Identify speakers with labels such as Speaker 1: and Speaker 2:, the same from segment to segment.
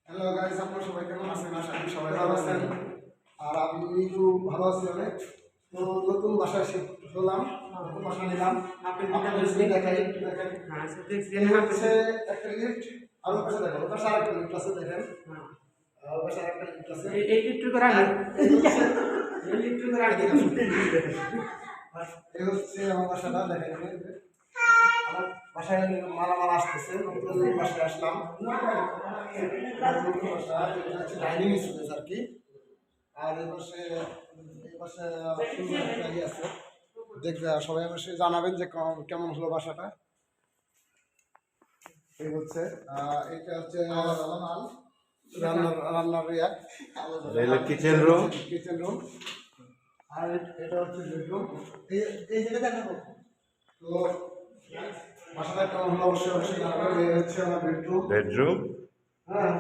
Speaker 1: Hello guys, আপনারা সবাই কেমন আছেন? আশা করি সবাই ভালো আছেন। আর আমি তো ভালো আছি অনেক। তো নতুন বাসায় শিফট হলাম, নতুন বাসা নিলাম। আপনাদেরকে দেখাই, একটু দেখেন। এই হচ্ছে একটা লিফট, আর ওর পাশে দেখেন, ওর পাশে আরেকটা লিফট আছে, দেখেন। ওর পাশে আরেকটা লিফট আছে।
Speaker 2: এই লিফট করে আনি,
Speaker 1: এই হচ্ছে
Speaker 2: এই লিফট করে আনি।
Speaker 1: এই হচ্ছে আমার বাসাটা, দেখেন। আমার বাসায় মালামাল আসতেছে, নতুন বাসায় আসলাম। নতুন বাসা, এটা হচ্ছে ডাইনিং স্পেস আর কি। আর এই পাশে সুন্দর একটা ইয়ে আছে, দেখবে সবাই অবশ্যই জানাবেন যে কেমন হলো বাসাটা। এই হচ্ছে এটা হচ্ছে রান্নার ইয়া,
Speaker 3: কিচেন রুম।
Speaker 1: Kitchen room. আর এটা হচ্ছে বেডরুম। এই জায়গাটা দেখাবো। তো বাসাটা কেমন হলো অবশ্যই জানাবেন। এই হচ্ছে আমার বেডরুম। হ্যাঁ,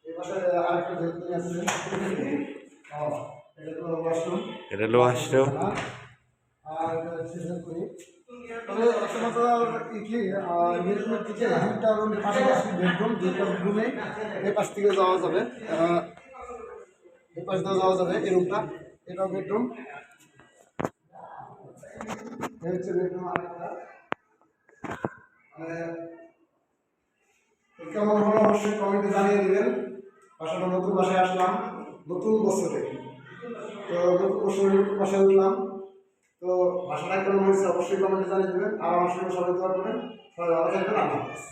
Speaker 1: এই বাসায় আরেকটা বেডরুম আছে। এটা তো ওয়াশরুম।
Speaker 3: এটা লো আসলো।
Speaker 1: আর এটা হচ্ছে বেলকনি। তবে প্রথমত কি বেডরুমের দিকে দুটা রুম, পাশাপাশি বেডরুম, দুটো রুমে এই পাশ থেকে যাওয়া যাবে, এই পাশ দিয়ে যাওয়া যাবে। এই রুমটা, এটাও বেডরুম। এই হচ্ছে বেডরুম আরেকটা। কেমন হলো অবশ্যই কমেন্টে জানিয়ে দিবেন। বাসাটা নতুন বাসায় আসলাম, নতুন বছরে। তো নতুন বছরে নতুন বাসায় উঠলাম। তো বাসাটা কেমন হয়েছে অবশ্যই কমেন্টে জানিয়ে দেবেন। আর আমার সঙ্গে সবাই দোয়া করবেন। সবাই ভালো থাকবেন। আল্লাহ হাফেজ।